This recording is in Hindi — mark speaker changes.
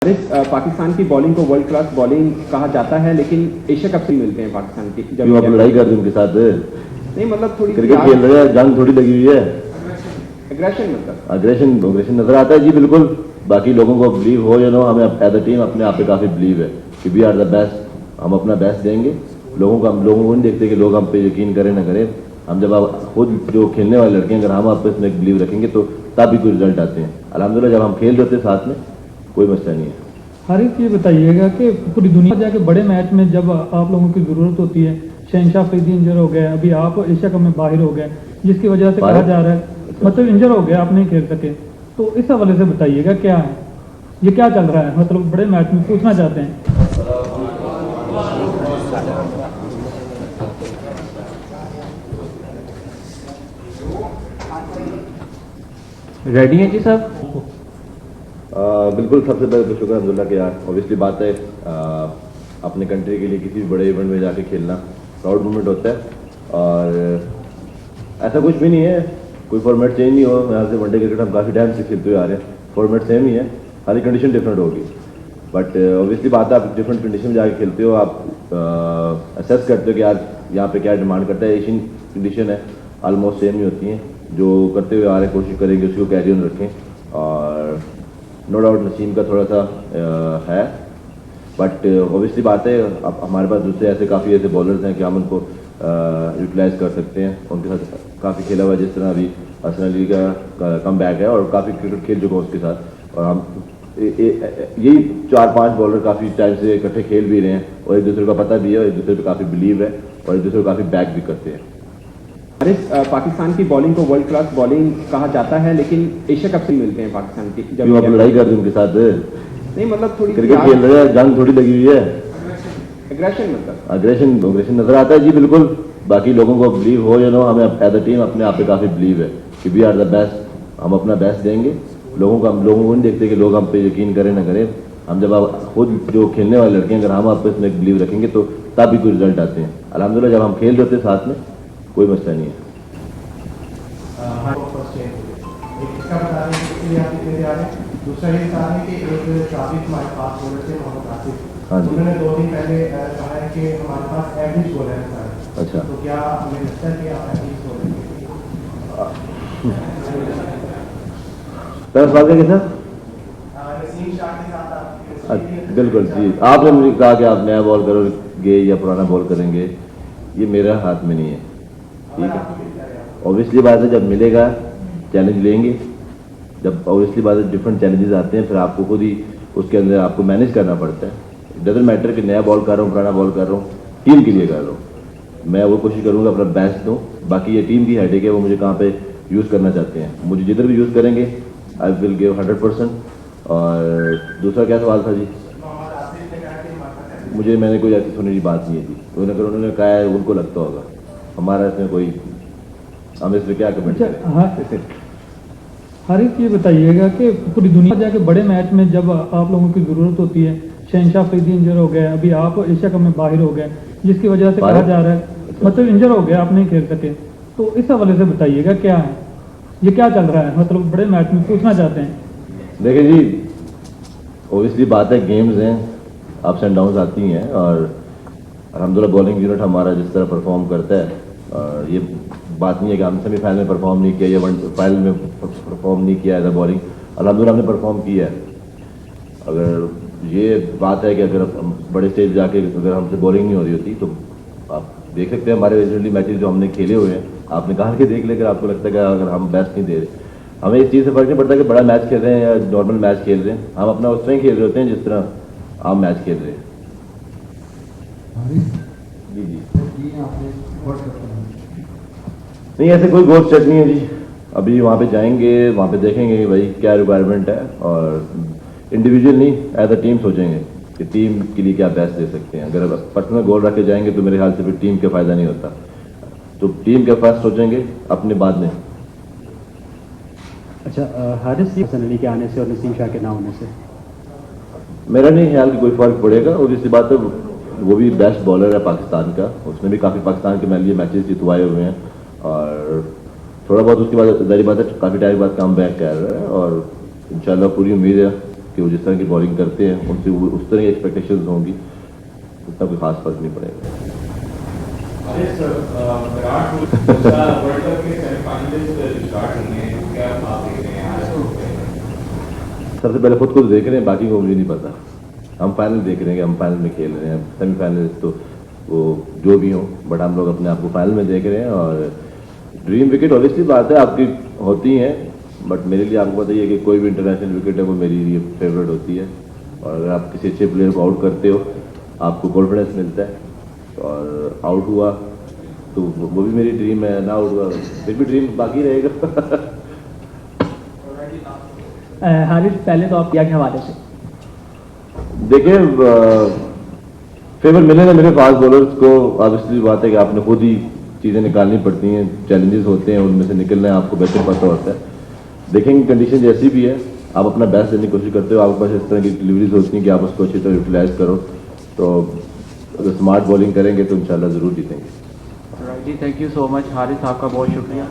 Speaker 1: पाकिस्तान की बॉलिंग को वर्ल्ड क्लास बॉलिंग कहा जाता है, लेकिन एशिया कप से मिलते हैं पाकिस्तान की।
Speaker 2: क्यों आप लड़ाई कर रहे हैं उनके साथ?
Speaker 1: नहीं मतलब थोड़ी
Speaker 2: क्रिकेट खेल रहे हैं, जंग थोड़ी लगी हुई है।
Speaker 1: एग्रेशन मतलब
Speaker 2: अग्रेशन नजर आता है जी, बिल्कुल। बाकी लोगों को बिलीव हो या नो, हमें एज अ टीम अपने आप पे काफी बिलीव है कि वी आर द बेस्ट। हम अपना बेस्ट देंगे। लोगों को नहीं देखते कि लोग हम पे यकीन करें ना करें। हम जब आप खुद जो खेलने वाले लड़के हैं, अगर हम आप इसमें बिलीव रखेंगे तो तब भी कोई रिजल्ट आते हैं। अल्हम्दुलिल्लाह जब हम खेल रहे थे साथ में, कोई मसला नहीं है।
Speaker 3: हारिस, ये बताइएगा कि पूरी दुनिया जाके बड़े मैच में जब आप लोगों की ज़रूरत होती है, शहनशाह अफरीदी इंजर हो गए, अभी आप एशिया कप में बाहर हो गए, जिसकी वजह से कहा जा रहा है मतलब इंजर हो गया, आप नहीं खेल सके, तो इस हवाले से बताइएगा क्या है, ये क्या चल रहा है? मतलब बड़े मैच में पूछना चाहते हैं।
Speaker 1: रेडी हैं जी साहब?
Speaker 2: बिल्कुल। सबसे पहले तो शुक्र अल्हम्दुलिल्लाह कि यार ऑब्वियसली बात है, अपने कंट्री के लिए किसी भी बड़े इवेंट में जाके खेलना प्राउड मोमेंट होता है। और ऐसा कुछ भी नहीं है, कोई फॉर्मेट चेंज नहीं हो। यहाँ से वनडे क्रिकेट हम काफ़ी टाइम से खेलते हुए आ रहे हैं, फॉर्मेट सेम ही है, खाली कंडीशन डिफरेंट होगी। बट ऑब्वियसली बात है, आप डिफरेंट कंडीशन में जाके खेलते हो, आप असेस करते हो कि यार यहाँ पे क्या डिमांड करता है। एशियन कंडीशन है, ऑलमोस्ट सेम ही होती हैं। जो करते हुए आ रहे हैं, कोशिश करेंगे उसको कैरी ऑन रखें। और नो डाउट नसीम का थोड़ा सा है, बट ऑब्वियसली बात है, अब हमारे पास दूसरे ऐसे काफ़ी ऐसे बॉलर्स हैं कि हम उनको यूटिलाइज कर सकते हैं। उनके साथ काफ़ी खेला हुआ, जिस तरह अभी हसन अली का कम बैक है और काफ़ी क्रिकेट खेल चुका उसके साथ। और हम यही 4-5 बॉलर काफ़ी टाइम से इकट्ठे खेल भी रहे हैं और एक दूसरे का पता भी है और एक दूसरे पर काफ़ी बिलीव है और एक दूसरे को काफ़ी बैक भी करते हैं।
Speaker 1: पाकिस्तान की बॉलिंग को वर्ल्ड क्लास बॉलिंग कहा जाता है, लेकिन एशिया कप से मिलते हैं पाकिस्तान की।
Speaker 2: क्यों आप लड़ाई कर रहे हैं उनके साथ?
Speaker 1: नहीं मतलब थोड़ी
Speaker 2: क्रिकेट खेल रहे हैं, जंग थोड़ी लगी हुई है।
Speaker 1: एग्रेशन मतलब
Speaker 2: अग्रेशन नजर आता है जी, बिल्कुल। बाकी लोगों को बिलीव हो या नो, हमें एज अ टीम अपने आप पे काफी बिलीव है कि वी आर द बेस्ट। हम अपना बेस्ट देंगे। लोगों को नहीं देखते कि लोग हम पे यकीन करें ना करें। हम जब आप खुद जो खेलने वाले लड़के हैं, अगर हम आप इसमें बिलीव रखेंगे तो तब भी कोई रिजल्ट आते हैं। अल्हम्दुलिल्लाह जब हम खेल रहे थे साथ में, कोई मसला नहीं है।
Speaker 4: दूसरा ये था कि एक शाबिक हमारे पास बॉलर थे, मोहम्मद आसिफ।
Speaker 2: हाँ जी।
Speaker 4: उन्होंने 2 दिन पहले कहा है कि हमारे पास एवरेज बॉलर है सारे।
Speaker 2: अच्छा,
Speaker 4: तो क्या हमें लगता है कि आप एवरेज बॉलर
Speaker 2: पहला सवाल क्या था?
Speaker 4: नसीम शाह के साथ आप?
Speaker 2: बिल्कुल जी। आपने मुझे कहा कि आप नया बॉल करोगे या पुराना बॉल करेंगे, ये मेरा हाथ में नहीं है, ठीक है। ऑब्वियसली बात है, जब मिलेगा चैलेंज लेंगे। जब ऑब्वियसली बात है डिफरेंट चैलेंजेस आते हैं, फिर आपको खुद ही उसके अंदर आपको मैनेज करना पड़ता है। इट डजंट मैटर कि नया बॉल कर रहा हूँ, पुराना बॉल कर रहा हूँ, टीम के लिए कर रहा हूँ। मैं वो कोशिश करूँगा अपना बेस्ट दूँ। बाकी ये टीम की हेडेक है, वो मुझे कहाँ पे यूज़ करना चाहते हैं। मुझे जिधर भी यूज़ करेंगे आई विल गिव 100%। और दूसरा क्या सवाल था जी? मैंने कोई ऐसी सुनी बात नहीं है जी। अगर उन्होंने कहा है, उनको लगता होगा, हमारा इसमें कोई, हम इसमें क्या कमेंट करें।
Speaker 3: हारिस, ये बताइएगा कि पूरी दुनिया जाके बड़े मैच में जब आप लोगों की ज़रूरत होती है, शहनशाह अफरीदी इंजर हो गए, अभी आप एशिया कप में बाहर हो गए, जिसकी वजह से कहा जा रहा है मतलब इंजर हो गया, आप नहीं खेल सके, तो इस हवाले से बताइएगा क्या है, ये क्या चल रहा है? मतलब बड़े मैच में पूछना चाहते हैं।
Speaker 2: देखिए जी, ऑब्वियसली बात है, गेम्स हैं, अप्स एंड डाउन्स आती हैं। और अल्हम्दुलिल्लाह बॉलिंग यूनिट हमारा जिस तरह परफॉर्म करता है, और ये बात नहीं है कि हम सेमीफाइनल में परफॉर्म नहीं किया या फाइनल में परफॉर्म नहीं किया एज अ बॉलिंग, अल्हम्दुलिल्लाह हमने परफॉर्म किया है। अगर ये बात है कि अगर बड़े स्टेज जाके अगर हमसे बॉलिंग नहीं हो रही होती, तो आप देख सकते हैं हमारे रिसेंटली मैचेस जो हमने खेले हुए हैं, आपने कहा कि देख लेकर आपको लगता है कि अगर हम बेस्ट नहीं दे रहे, हमें इस चीज़ से फर्क नहीं पड़ता कि बड़ा मैच खेल रहे हैं या नॉर्मल मैच खेल रहे हैं। हम अपना उस तरह ही खेल रहे होते हैं जिस तरह आप मैच खेल रहे हैं। जी जी, नहीं ऐसे कोई गोल सेट नहीं है जी। अभी वहाँ पे जाएंगे, वहाँ पे देखेंगे कि भाई क्या रिक्वायरमेंट है, और इंडिविजुअल नहीं एज अ टीम सोचेंगे कि टीम के लिए क्या बेस्ट दे सकते हैं। अगर पर्सनल गोल रख के जाएंगे तो मेरे ख्याल से फिर टीम का फायदा नहीं होता। तो टीम के फर्स्ट सोचेंगे, अपने बाद में।
Speaker 5: अच्छा, हारिस, हसन अली के आने से और नसीम शाह के ना होने से
Speaker 2: मेरा नहीं ख्याल कि कोई फर्क पड़ेगा। और इसी बात है, वो भी बेस्ट बॉलर है पाकिस्तान का, उसने भी काफ़ी पाकिस्तान के लिए मैचेस जितवाए हुए हैं। और थोड़ा बहुत उसके बाद जारी बात है, काफ़ी टाइम बाद कम बैक कर रहा है, और इंशाल्लाह पूरी उम्मीद है कि वो जिस तरह की बॉलिंग करते हैं उनसे वो उस तरह की एक्सपेक्टेशंस होंगी, उतना कोई खास फर्क नहीं पड़ेगा।
Speaker 6: विराट वर्ल्ड कप के सेमीफाइनलिस्ट स्टार्ट होंगे, क्या आप देख रहे हैं?
Speaker 2: सबसे पहले खुद को देख रहे हैं, बाकी को मुझे नहीं पता। हम फाइनल देख रहे हैं कि हम फाइनल में खेल रहे हैं, सेमीफाइनलिस्ट तो वो जो भी हो, बट हम लोग अपने आप को फाइनल में देख रहे हैं। और ड्रीम विकेट ऑब्वियसली बात है आपकी होती हैं, बट मेरे लिए आपको पता ही है कि कोई भी इंटरनेशनल विकेट है वो मेरी लिए फेवरेट होती है। और अगर आप किसी अच्छे प्लेयर को आउट करते हो आपको कॉन्फिडेंस मिलता है, और आउट हुआ तो वो भी मेरी ड्रीम है, ना आउट हुआ फिर भी ड्रीम बाकी रहेगा।
Speaker 7: हारिस, पहले तो आप क्या के हवाले से
Speaker 2: देखिए, फेवर मिले ना मेरे फास्ट बॉलर्स को, ऑब्वियसली बात है कि आपने खुद ही चीज़ें निकालनी पड़ती हैं, चैलेंजेस होते हैं, उनमें से निकलना है आपको बेहतर पता होता है। देखेंगे कंडीशन जैसी भी है, आप अपना बेस्ट देने की कोशिश करते हो, आपके पास इस तरह की डिलीवरीज होती हैं कि आप उसको अच्छी तरह यूटिलाइज करो, तो अगर स्मार्ट बॉलिंग करेंगे तो इंशाल्लाह ज़रूर जीतेंगे।
Speaker 7: जी, thank you so much Haris, आपका बहुत शुक्रिया।